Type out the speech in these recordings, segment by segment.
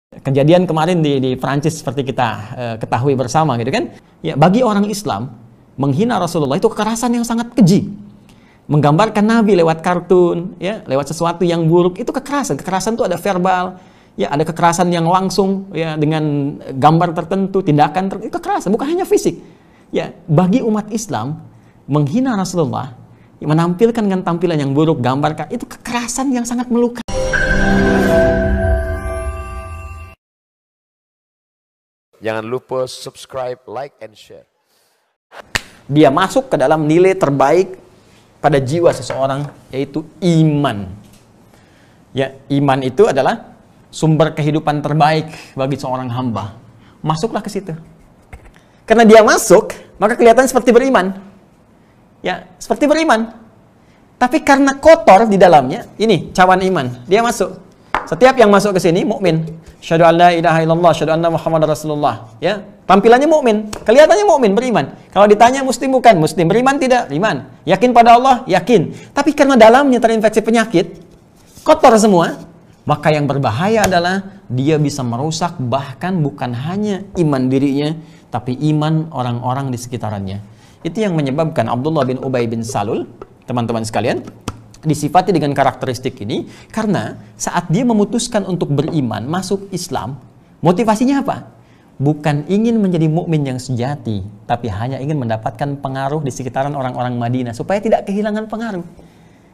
Kejadian kemarin di Prancis seperti kita ketahui bersama gitu kan. Ya, bagi orang Islam menghina Rasulullah itu kekerasan yang sangat keji. Menggambarkan Nabi lewat kartun, ya, lewat sesuatu yang buruk itu kekerasan. Kekerasan itu ada verbal, ya, ada kekerasan yang langsung, ya, dengan gambar tertentu, tindakan tertentu, itu kekerasan, bukan hanya fisik. Ya, bagi umat Islam menghina Rasulullah, ya, menampilkan dengan tampilan yang buruk, gambarkan itu kekerasan yang sangat melukai. Jangan lupa subscribe, like, and share. Dia masuk ke dalam nilai terbaik pada jiwa seseorang, yaitu iman. Ya, iman itu adalah sumber kehidupan terbaik bagi seorang hamba. Masuklah ke situ. Karena dia masuk, maka kelihatan seperti beriman. Ya, seperti beriman. Tapi karena kotor di dalamnya, ini cawan iman. Dia masuk. Setiap yang masuk ke sini mukmin. Syahadu an la ilaha illallah, syahadu anna Muhammadar Rasulullah. Ya, tampilannya mukmin, kelihatannya mukmin, beriman. Kalau ditanya muslim bukan, muslim, beriman tidak, beriman. Yakin pada Allah, yakin. Tapi karena dalamnya terinfeksi penyakit, kotor semua, maka yang berbahaya adalah dia bisa merusak bahkan bukan hanya iman dirinya, tapi iman orang-orang di sekitarannya. Itu yang menyebabkan Abdullah bin Ubay bin Salul, teman-teman sekalian, disifati dengan karakteristik ini karena saat dia memutuskan untuk beriman, masuk Islam, motivasinya apa? Bukan ingin menjadi mukmin yang sejati, tapi hanya ingin mendapatkan pengaruh di sekitaran orang-orang Madinah supaya tidak kehilangan pengaruh.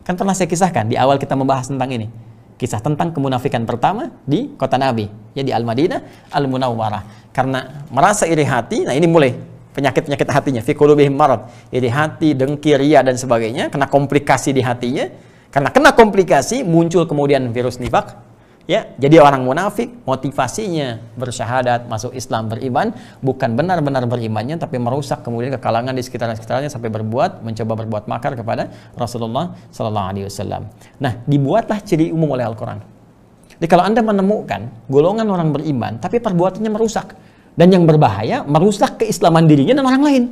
Kan pernah saya kisahkan di awal kita membahas tentang ini. Kisah tentang kemunafikan pertama di kota Nabi, ya di Al-Madinah Al-Munawwarah. Karena merasa iri hati, nah ini mulai penyakit-penyakit hatinya, fi qulubihim marad, iri hati, dengki, ria dan sebagainya, kena komplikasi di hatinya. Karena kena komplikasi muncul kemudian virus nifak, ya, jadi orang munafik. Motivasinya bersyahadat, masuk Islam, beriman, bukan benar-benar berimannya, tapi merusak kemudian ke kalangan di sekitar-sekitarnya sampai mencoba berbuat makar kepada Rasulullah Sallallahu Alaihi Wasallam. Nah, dibuatlah ciri umum oleh Al-Quran. Jadi kalau Anda menemukan golongan orang beriman tapi perbuatannya merusak, dan yang berbahaya, merusak keislaman dirinya dan orang lain.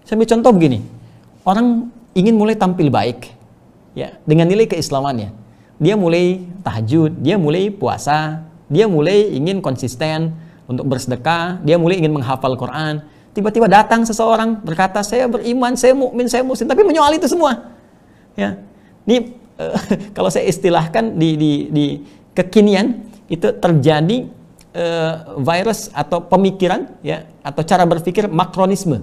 Saya ambil contoh begini. Orang ingin mulai tampil baik, ya, dengan nilai keislamannya. Dia mulai tahajud, dia mulai puasa, dia mulai ingin konsisten untuk bersedekah, dia mulai ingin menghafal Quran. Tiba-tiba datang seseorang berkata, saya beriman, saya mukmin, saya muslim, tapi menyoal itu semua. Ya. Ini kalau saya istilahkan di kekinian itu terjadi virus atau pemikiran, ya, atau cara berpikir makronisme.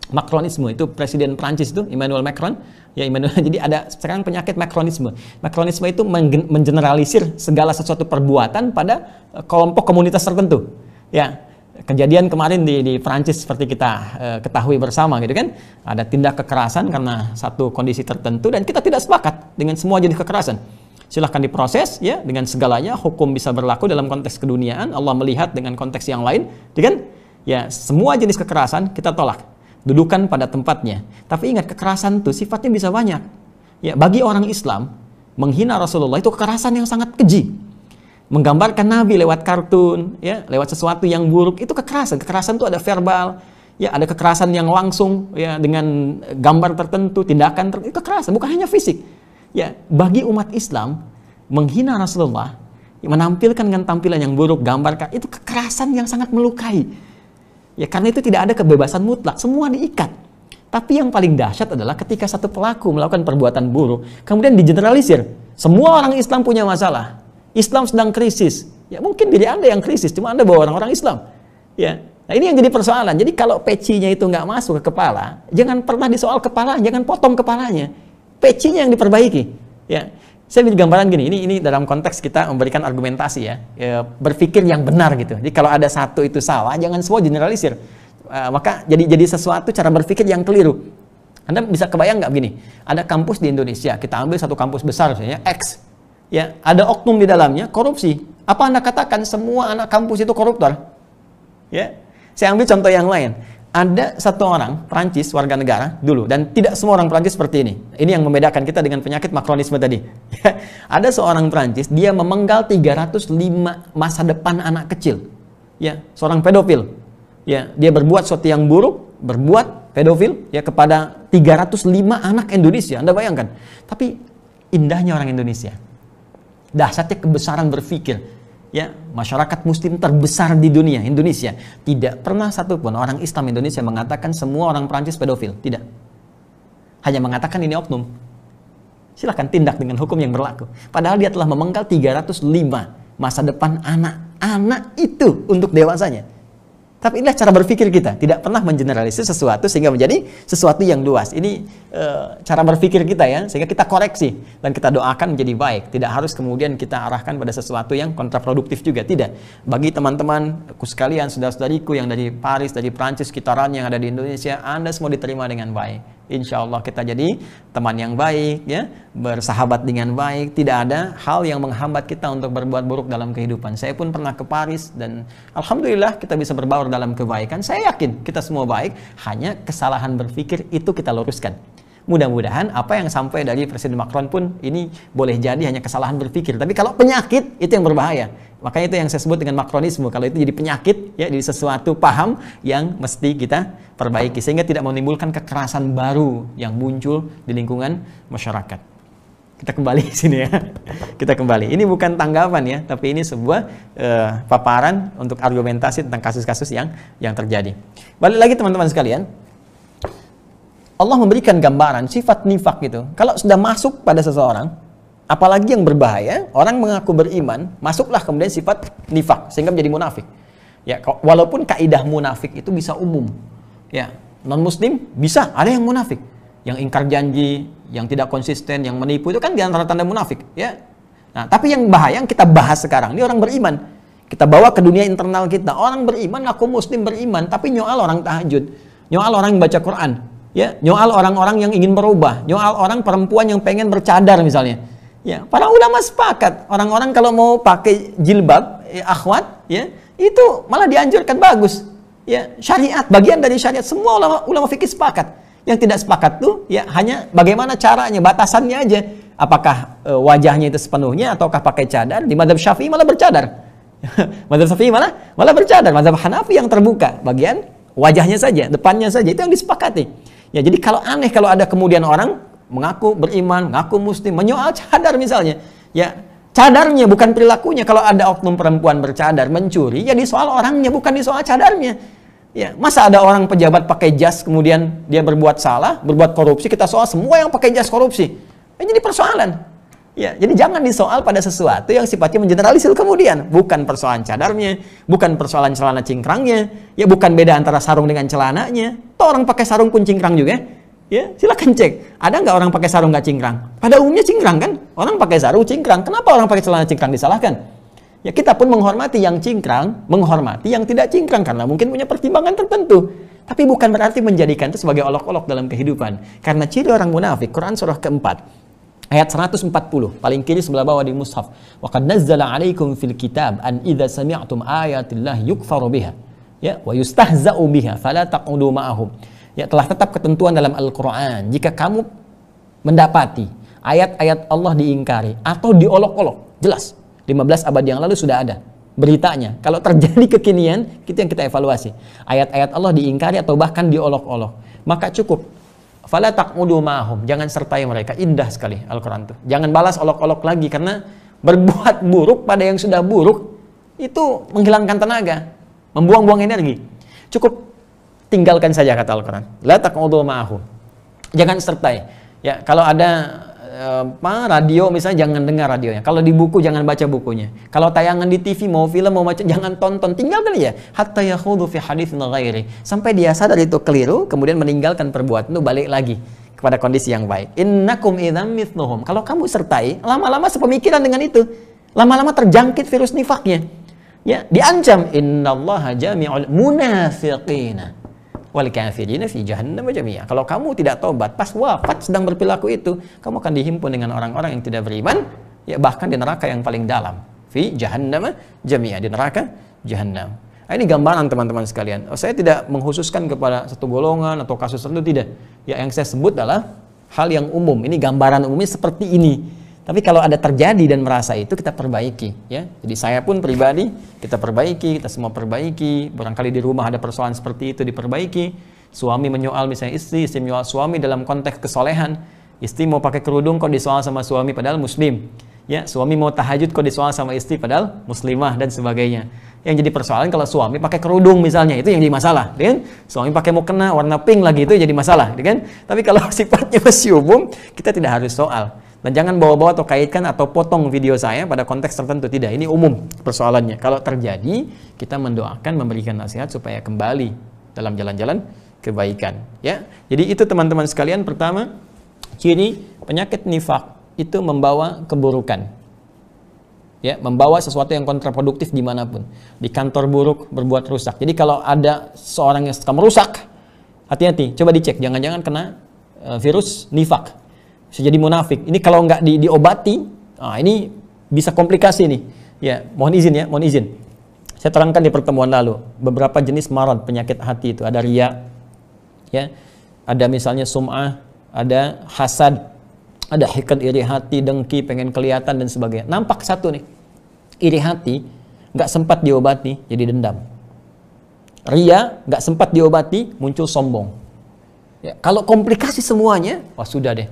Makronisme itu presiden Prancis itu Emmanuel Macron, ya, jadi ada sekarang penyakit makronisme. Makronisme itu mengeneralisir segala sesuatu perbuatan pada kelompok komunitas tertentu. Ya, kejadian kemarin di Prancis seperti kita ketahui bersama gitu kan, ada tindak kekerasan karena satu kondisi tertentu dan kita tidak sepakat dengan semua jenis kekerasan. Silahkan diproses, ya, dengan segalanya. Hukum bisa berlaku dalam konteks keduniaan. Allah melihat dengan konteks yang lain, kan? Ya, semua jenis kekerasan kita tolak. Dudukan pada tempatnya. Tapi ingat, kekerasan itu sifatnya bisa banyak. Ya, bagi orang Islam menghina Rasulullah itu kekerasan yang sangat keji. Menggambarkan Nabi lewat kartun, ya, lewat sesuatu yang buruk itu kekerasan. Kekerasan itu ada verbal, ya, ada kekerasan yang langsung, ya, dengan gambar tertentu, tindakan tertentu, itu kekerasan, bukan hanya fisik. Ya, bagi umat Islam menghina Rasulullah, menampilkan dengan tampilan yang buruk, gambarkan itu kekerasan yang sangat melukai. Ya, karena itu tidak ada kebebasan mutlak, semua diikat. Tapi yang paling dahsyat adalah ketika satu pelaku melakukan perbuatan buruk, kemudian digeneralisir. Semua orang Islam punya masalah. Islam sedang krisis. Ya, mungkin diri Anda yang krisis, cuma Anda bawa orang-orang Islam. Ya. Nah, ini yang jadi persoalan. Jadi kalau pecinya itu nggak masuk ke kepala, jangan pernah disoal kepala, jangan potong kepalanya. Pecinya yang diperbaiki, ya. Saya bikin gambaran gini, ini dalam konteks kita memberikan argumentasi, ya, berpikir yang benar gitu. Jadi kalau ada satu itu salah, jangan semua generalisir. Maka jadi sesuatu cara berpikir yang keliru. Anda bisa kebayang nggak begini? Ada kampus di Indonesia, kita ambil satu kampus besar misalnya X, ya, ada oknum di dalamnya korupsi. Apa Anda katakan semua anak kampus itu koruptor? Ya, saya ambil contoh yang lain. Ada satu orang Prancis warga negara dulu, dan tidak semua orang Prancis seperti ini. Ini yang membedakan kita dengan penyakit makronisme tadi. Ada seorang Prancis, dia memenggal 305 masa depan anak kecil. Ya, seorang pedofil. Ya, dia berbuat sesuatu yang buruk, berbuat pedofil, ya, kepada 305 anak Indonesia. Anda bayangkan. Tapi indahnya orang Indonesia. Dahsyatnya kebesaran berpikir. ya masyarakat muslim terbesar di dunia, Indonesia, tidak pernah satupun orang Islam Indonesia mengatakan semua orang Prancis pedofil. Tidak. Hanya mengatakan ini oknum. Silahkan tindak dengan hukum yang berlaku. Padahal dia telah memenggal 305 masa depan anak-anak itu untuk dewasanya. Tapi inilah cara berpikir kita, tidak pernah mengeneralisir sesuatu sehingga menjadi sesuatu yang luas. Ini cara berpikir kita ya, sehingga kita koreksi dan kita doakan menjadi baik. Tidak harus kemudian kita arahkan pada sesuatu yang kontraproduktif juga, tidak. Bagi teman-temanku sekalian, saudara-saudariku yang dari Paris, dari Prancis, sekitaran yang ada di Indonesia, Anda semua diterima dengan baik. Insya Allah kita jadi teman yang baik, ya, bersahabat dengan baik. Tidak ada hal yang menghambat kita untuk berbuat buruk dalam kehidupan. Saya pun pernah ke Paris dan alhamdulillah kita bisa berbaur dalam kebaikan. Saya yakin kita semua baik, hanya kesalahan berpikir itu kita luruskan. Mudah-mudahan apa yang sampai dari Presiden Macron pun ini boleh jadi hanya kesalahan berpikir. Tapi kalau penyakit itu yang berbahaya. Makanya itu yang saya sebut dengan Macronisme. Kalau itu jadi penyakit, ya, jadi sesuatu paham yang mesti kita perbaiki sehingga tidak menimbulkan kekerasan baru yang muncul di lingkungan masyarakat. Kita kembali ke sini ya. Kita kembali. Ini bukan tanggapan ya, tapi ini sebuah paparan untuk argumentasi tentang kasus-kasus yang terjadi. Balik lagi teman-teman sekalian. Allah memberikan gambaran sifat nifak itu. Kalau sudah masuk pada seseorang, apalagi yang berbahaya, orang mengaku beriman, masuklah kemudian sifat nifak sehingga menjadi munafik. Ya, walaupun kaidah munafik itu bisa umum. Ya, non-muslim bisa ada yang munafik, yang ingkar janji, yang tidak konsisten, yang menipu, itu kan di antara tanda munafik, ya. Nah, tapi yang bahaya yang kita bahas sekarang, ini orang beriman. Kita bawa ke dunia internal kita. Orang beriman, aku muslim beriman, tapi nyoal orang tahajud, nyoal orang yang baca Quran, ya, nyoal orang-orang yang ingin berubah, nyoal orang perempuan yang pengen bercadar misalnya. Ya, para ulama sepakat, orang-orang kalau mau pakai jilbab, akhwat, ya, itu malah dianjurkan bagus. Ya, syariat, bagian dari syariat, semua ulama fikih sepakat. Yang tidak sepakat tuh ya hanya bagaimana caranya, batasannya aja. Apakah wajahnya itu sepenuhnya ataukah pakai cadar? Di mazhab Syafi'i malah bercadar. Mazhab Syafi'i malah bercadar. Mazhab Hanafi yang terbuka, bagian wajahnya saja, depannya saja, itu yang disepakati. Ya, jadi kalau aneh kalau ada kemudian orang mengaku beriman, mengaku muslim, menyoal cadar misalnya. Ya, cadarnya bukan perilakunya. Kalau ada oknum perempuan bercadar mencuri, ya disoal orangnya, bukan disoal cadarnya. Ya, masa ada orang pejabat pakai jas kemudian dia berbuat salah, berbuat korupsi, kita soal semua yang pakai jas korupsi. Ini jadi persoalan. Ya, jadi jangan disoal pada sesuatu yang sifatnya mengeneralisir kemudian. Bukan persoalan cadarnya, bukan persoalan celana cingkrangnya, ya bukan beda antara sarung dengan celananya. Toh orang pakai sarung pun cingkrang juga. Ya, silakan cek. Ada nggak orang pakai sarung nggak cingkrang? Pada umumnya cingkrang kan? Orang pakai sarung cingkrang. Kenapa orang pakai celana cingkrang disalahkan? Ya, kita pun menghormati yang cingkrang, menghormati yang tidak cingkrang karena mungkin punya pertimbangan tertentu. Tapi bukan berarti menjadikan itu sebagai olok-olok dalam kehidupan. Karena ciri orang munafik, Quran surah keempat, ayat 140, paling kiri sebelah bawah di mushaf. Wa qad nazzala 'alaikum fil kitab an idza sami'tum ayatillah yukfaru biha, ya, wa yustahza'u biha fala taqudu ma'ahum. Ya, telah tetap ketentuan dalam Al-Qur'an, jika kamu mendapati ayat-ayat Allah diingkari atau diolok-olok, jelas 15 abad yang lalu sudah ada beritanya. Kalau terjadi kekinian, itu yang kita evaluasi. Ayat-ayat Allah diingkari atau bahkan diolok-olok, maka cukup fala taqudu ma'ahum, jangan sertai mereka. Indah sekali Al-Quran itu. Jangan balas olok-olok lagi, karena berbuat buruk pada yang sudah buruk itu menghilangkan tenaga, membuang-buang energi. Cukup tinggalkan saja, kata Al-Quran. La taqudu ma'ahum, jangan sertai. Ya, kalau ada radio misalnya, jangan dengar radionya. Kalau di buku jangan baca bukunya. Kalau tayangan di TV, mau film mau baca, jangan tonton, tinggalkan ya. Hatta yakhudhu fi haditsin ghairi, sampai dia sadar itu keliru, kemudian meninggalkan perbuatan itu, balik lagi kepada kondisi yang baik. Innakum idzam mithluhum, kalau kamu sertai, lama-lama sepemikiran dengan itu, lama-lama terjangkit virus nifaknya. Ya, diancam innallaha jami'ul munafiqina wal kafirina fi jahannam jami'a. Kalau kamu tidak tobat, pas wafat sedang berperilaku itu, kamu akan dihimpun dengan orang-orang yang tidak beriman, ya bahkan di neraka yang paling dalam. Fi jahannam jami'a, di neraka jahannam. Nah, ini gambaran teman-teman sekalian. Saya tidak mengkhususkan kepada satu golongan atau kasus tertentu, tidak. Ya, yang saya sebut adalah hal yang umum. Ini gambaran umumnya seperti ini. Tapi kalau ada terjadi dan merasa itu, kita perbaiki, ya. Jadi saya pun pribadi, kita perbaiki, kita semua perbaiki. Barangkali di rumah ada persoalan seperti itu, diperbaiki. Suami menyoal misalnya istri, menyoal suami dalam konteks kesolehan. Istri mau pakai kerudung kok disoal sama suami padahal muslim. Ya, suami mau tahajud kok disoal sama istri padahal muslimah dan sebagainya. Yang jadi persoalan kalau suami pakai kerudung misalnya, itu yang jadi masalah, kan? Suami pakai mukena warna pink lagi, itu jadi masalah, kan? Tapi kalau sifatnya masih umum, kita tidak harus soal. Dan jangan bawa-bawa atau kaitkan atau potong video saya pada konteks tertentu, tidak. Ini umum persoalannya. Kalau terjadi, kita mendoakan, memberikan nasihat supaya kembali dalam jalan-jalan kebaikan, ya. Jadi itu teman-teman sekalian, pertama, ciri penyakit nifak itu membawa keburukan, ya, membawa sesuatu yang kontraproduktif dimanapun. Di kantor buruk, berbuat rusak. Jadi kalau ada seorang yang suka merusak, hati-hati, coba dicek, jangan-jangan kena virus nifak, bisa jadi munafik. Ini kalau nggak diobati, ini bisa komplikasi nih. Ya, mohon izin. Saya terangkan di pertemuan lalu beberapa jenis marad penyakit hati itu. Ada riya, ya, ada misalnya sum'ah, ada hasad, ada hikad, iri hati, dengki, pengen kelihatan dan sebagainya. Nampak satu nih, iri hati nggak sempat diobati jadi dendam. Ria nggak sempat diobati muncul sombong. Ya, kalau komplikasi semuanya, wah sudah deh.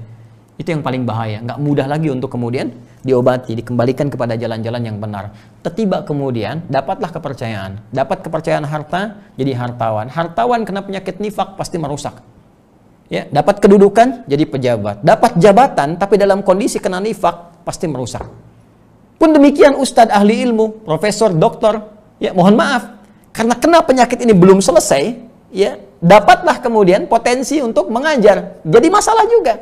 Itu yang paling bahaya. Nggak mudah lagi untuk kemudian diobati, dikembalikan kepada jalan-jalan yang benar. Tiba kemudian dapatlah kepercayaan, dapat kepercayaan harta, jadi hartawan. Hartawan kena penyakit nifak pasti merusak. Ya, dapat kedudukan jadi pejabat, dapat jabatan tapi dalam kondisi kena nifak pasti merusak. Pun demikian ustadz ahli ilmu, profesor, doktor, ya mohon maaf, karena kena penyakit ini belum selesai, ya dapatlah kemudian potensi untuk mengajar, jadi masalah juga.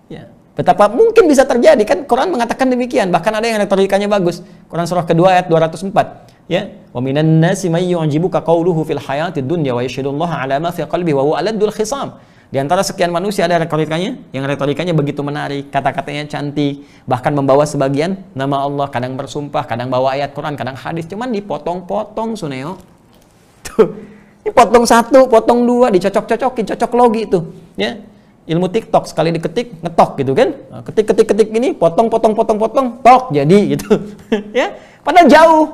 Ya, betapa mungkin bisa terjadi, kan Quran mengatakan demikian, bahkan ada yang retorikanya bagus. Quran surah kedua ayat 204. Ya, wa minan nasi may yu'jibuka qawluhu fil hayatid dunya wa yashhadullaha ala ma fi qalbi wa huwa aladul khisam. Di antara sekian manusia ada retorikanya, yang retorikanya begitu menarik, kata-katanya cantik, bahkan membawa sebagian nama Allah, kadang bersumpah, kadang bawa ayat Quran, kadang hadis, cuman dipotong-potong, Suneo. Tuh, dipotong satu, potong dua, dicocok-cocokin, cocok logi itu, ya. Ilmu TikTok sekali diketik, ngetok gitu kan. Nah, ketik ini, potong, tok, jadi gitu. Ya, padahal jauh.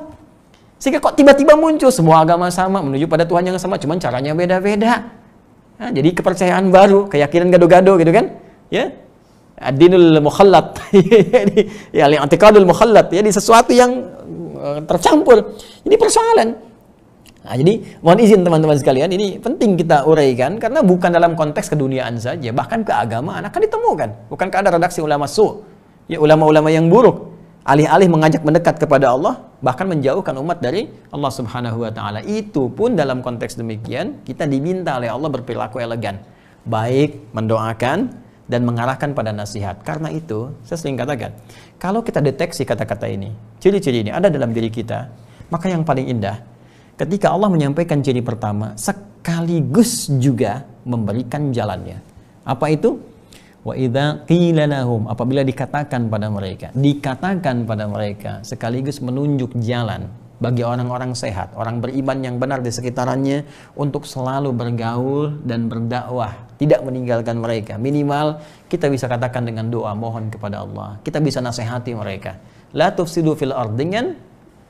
Sehingga kok tiba-tiba muncul semua agama sama, menuju pada Tuhan yang sama, cuman caranya beda-beda. Nah, jadi kepercayaan baru, keyakinan gado-gado gitu kan, ya, ad-dinul mukhallat, ya, al-i'tiqadul mukhallat, ya, di sesuatu yang tercampur. Ini persoalan. Nah, jadi mohon izin teman-teman sekalian, ini penting kita uraikan karena bukan dalam konteks keduniaan saja, bahkan keagamaan akan ditemukan. Bukankah ada redaksi ulama ya, ulama-ulama yang buruk, alih-alih mengajak mendekat kepada Allah, bahkan menjauhkan umat dari Allah Subhanahu wa taala. Itu pun dalam konteks demikian kita diminta oleh Allah berperilaku elegan, baik mendoakan dan mengarahkan pada nasihat. Karena itu saya sering katakan, kalau kita deteksi kata-kata ini, ciri-ciri ini ada dalam diri kita, maka yang paling indah ketika Allah menyampaikan ciri pertama sekaligus juga memberikan jalannya. Apa itu? Wa idza qila lahum, apabila dikatakan pada mereka sekaligus menunjuk jalan bagi orang-orang sehat, orang beriman yang benar di sekitarannya untuk selalu bergaul dan berdakwah, tidak meninggalkan mereka. Minimal kita bisa katakan dengan doa mohon kepada Allah. Kita bisa nasihati mereka. La tufsidu fil ardh, dengan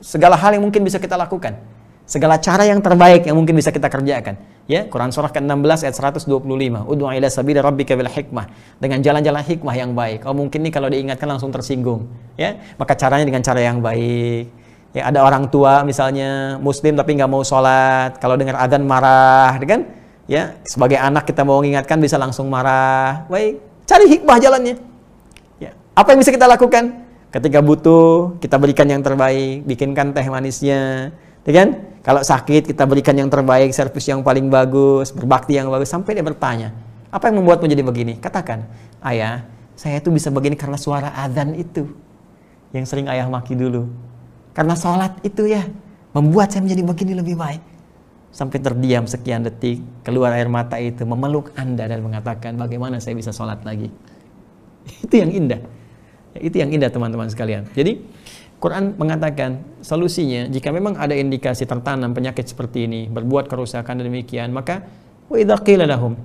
segala hal yang mungkin bisa kita lakukan. Segala cara yang terbaik yang mungkin bisa kita kerjakan. Ya, Quran surah ke-16 ayat 125. Ud'u ila sabili rabbika bil hikmah. Dengan jalan-jalan hikmah yang baik. Oh, mungkin nih kalau diingatkan langsung tersinggung. Ya, maka caranya dengan cara yang baik. Ya, ada orang tua misalnya muslim tapi nggak mau sholat. Kalau dengar adzan marah, kan? Ya, sebagai anak kita mau mengingatkan bisa langsung marah. Baik, cari hikmah jalannya. Ya, apa yang bisa kita lakukan? Ketika butuh, kita berikan yang terbaik, bikinkan teh manisnya. Ya kan? Kalau sakit kita berikan yang terbaik, servis yang paling bagus, berbakti yang bagus, sampai dia bertanya, apa yang membuatmu jadi begini? Katakan, ayah, saya tuh bisa begini karena suara adzan itu yang sering ayah maki dulu. Karena sholat itu ya membuat saya menjadi begini lebih baik. Sampai terdiam sekian detik, keluar air mata itu, memeluk Anda dan mengatakan bagaimana saya bisa sholat lagi. Itu yang indah. Itu yang indah teman-teman sekalian. Jadi Quran mengatakan solusinya jika memang ada indikasi tertanam penyakit seperti ini, berbuat kerusakan dan demikian, maka wa idza qila lahum,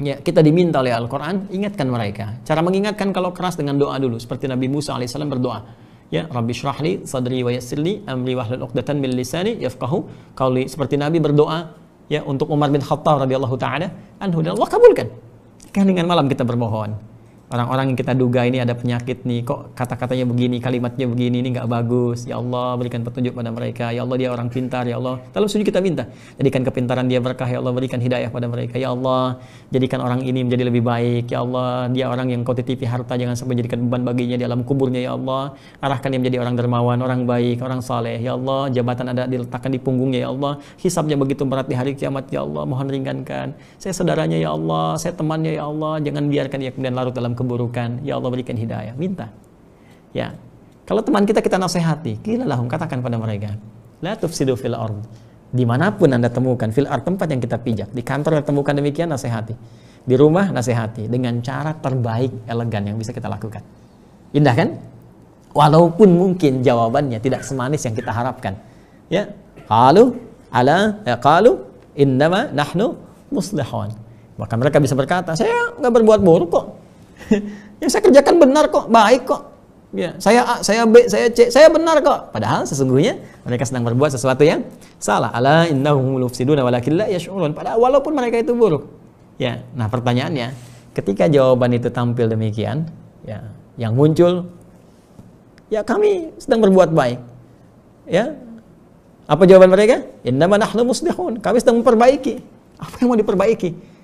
ya, kita diminta oleh Al-Quran ingatkan mereka. Cara mengingatkan kalau keras dengan doa dulu, seperti Nabi Musa alaihissalam berdoa, ya Rabbi syrahli sadri wa yassirli amri wahlul 'uqdatan min lisani yafqahu qawli. Seperti Nabi berdoa ya untuk Umar bin Khattab radhiyallahu taala anhu, dan Allah kabulkan. Kan dengan malam kita bermohon, Orang-orang yang kita duga ini ada penyakit nih, kok kata-katanya begini, kalimatnya begini, ini nggak bagus. Ya Allah, berikan petunjuk pada mereka. Ya Allah, dia orang pintar. Ya Allah, dalam sujud kita minta, jadikan kepintaran dia berkah. Ya Allah, berikan hidayah pada mereka. Ya Allah, jadikan orang ini menjadi lebih baik. Ya Allah, dia orang yang kau titipi harta, jangan sampai jadikan beban baginya di alam kuburnya. Ya Allah, arahkan dia menjadi orang dermawan, orang baik, orang saleh. Ya Allah, jabatan ada diletakkan di punggungnya. Ya Allah, hisabnya begitu berat di hari kiamat. Ya Allah, mohon ringankan. Saya saudaranya. Ya Allah, saya temannya. Ya Allah, jangan biarkan dia kemudian larut dalam keburukan. Ya Allah, berikan hidayah. Minta. Ya. Kalau teman kita nasihati, qila lahum, katakan pada mereka, la tufsidu fil ard. Dimanapun Anda temukan fil ard, tempat yang kita pijak, di kantor Anda temukan demikian, nasihati. Di rumah nasihati dengan cara terbaik, elegan yang bisa kita lakukan. Indah kan? Walaupun mungkin jawabannya tidak semanis yang kita harapkan. Ya. Qalu innama nahnu muslihun. Maka mereka bisa berkata, saya nggak berbuat buruk kok. Yang saya kerjakan benar kok, baik kok. Ya, saya A, saya B, saya C, saya benar kok. Padahal sesungguhnya mereka sedang berbuat sesuatu yang salah. Ala innahum mufsiduna walakin la yash'urun. Padahal walaupun mereka itu buruk. Ya, nah pertanyaannya, ketika jawaban itu tampil demikian, ya, yang muncul, ya kami sedang berbuat baik. Ya, apa jawaban mereka? Innama nahnu muslihun. Kami sedang memperbaiki. Apa yang mau diperbaiki?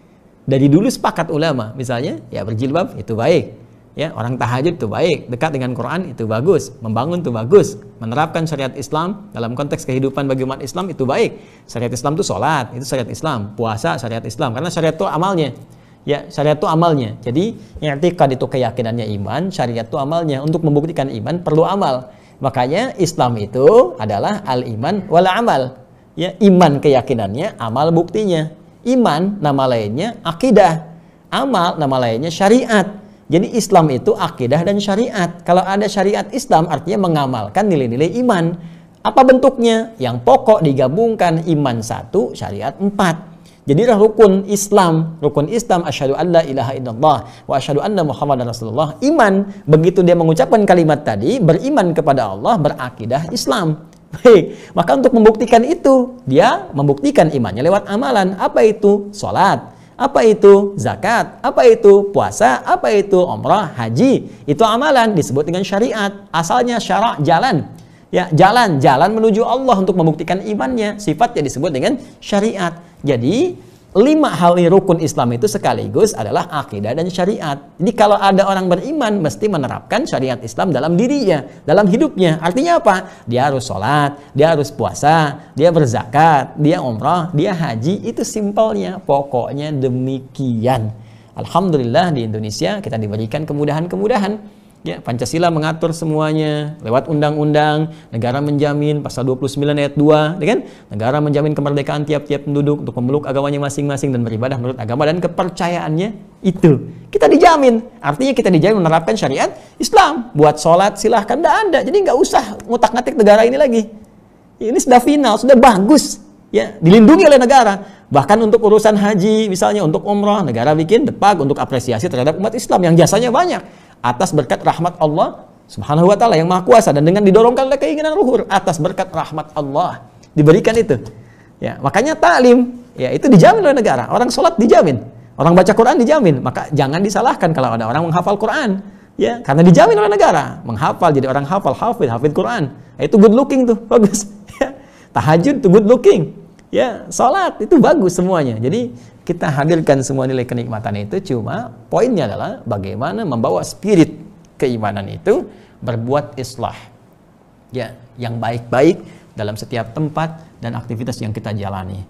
Dari dulu sepakat ulama, misalnya, ya berjilbab itu baik, ya orang tahajud itu baik, dekat dengan Quran itu bagus, membangun itu bagus, menerapkan syariat Islam dalam konteks kehidupan bagi umat Islam itu baik. Syariat Islam itu sholat, itu syariat Islam, puasa syariat Islam, karena syariat itu amalnya, ya syariat itu amalnya. Jadi i'tiqad itu keyakinannya iman, syariat itu amalnya. Untuk membuktikan iman perlu amal. Makanya Islam itu adalah al-iman wal amal. Ya, iman keyakinannya, amal buktinya. Iman nama lainnya akidah, amal nama lainnya syariat. Jadi Islam itu akidah dan syariat. Kalau ada syariat Islam artinya mengamalkan nilai-nilai iman. Apa bentuknya? Yang pokok digabungkan, iman 1, syariat 4. Jadi rukun Islam asyhadu an la ilaha illallah wa asyhadu anna muhammadar rasulullah. Iman, begitu dia mengucapkan kalimat tadi, beriman kepada Allah, berakidah Islam. Baik, maka untuk membuktikan itu, dia membuktikan imannya lewat amalan. Apa itu? Salat. Apa itu? Zakat. Apa itu? Puasa. Apa itu? Umrah, haji. Itu amalan, disebut dengan syariat. Asalnya syara', jalan. Ya, jalan menuju Allah untuk membuktikan imannya. Sifatnya disebut dengan syariat. Jadi 5 hal rukun Islam itu sekaligus adalah akidah dan syariat. Jadi kalau ada orang beriman mesti menerapkan syariat Islam dalam dirinya, dalam hidupnya. Artinya apa? Dia harus sholat, dia harus puasa, dia berzakat, dia umrah, dia haji. Itu simpelnya, pokoknya demikian. Alhamdulillah di Indonesia kita diberikan kemudahan-kemudahan. Ya, Pancasila mengatur semuanya lewat undang-undang, negara menjamin pasal 29 ayat 2, ya kan? Negara menjamin kemerdekaan tiap-tiap penduduk untuk memeluk agamanya masing-masing dan beribadah menurut agama dan kepercayaannya itu. Kita dijamin, artinya kita dijamin menerapkan syariat Islam. Buat sholat silahkan, tidak ada. Jadi nggak usah ngutak-ngatik negara ini lagi. Ini sudah final, sudah bagus. Ya, dilindungi oleh negara. Bahkan untuk urusan haji, misalnya untuk umrah, negara bikin depag untuk apresiasi terhadap umat Islam yang jasanya banyak. Atas berkat rahmat Allah Subhanahu wa ta'ala yang maha kuasa, dan dengan didorongkan oleh keinginan luhur, atas berkat rahmat Allah diberikan itu. Ya, makanya taklim, ya itu dijamin oleh negara. Orang sholat dijamin, orang baca Quran dijamin. Maka jangan disalahkan kalau ada orang menghafal Quran, ya karena dijamin oleh negara. Menghafal, jadi orang hafal, hafid Quran. Itu good looking tuh, bagus. Ya. Tahajud itu good looking. Ya, sholat itu bagus semuanya. Jadi kita hadirkan semua nilai kenikmatan itu, cuma poinnya adalah bagaimana membawa spirit keimanan itu berbuat islah. Ya, yang baik-baik dalam setiap tempat dan aktivitas yang kita jalani.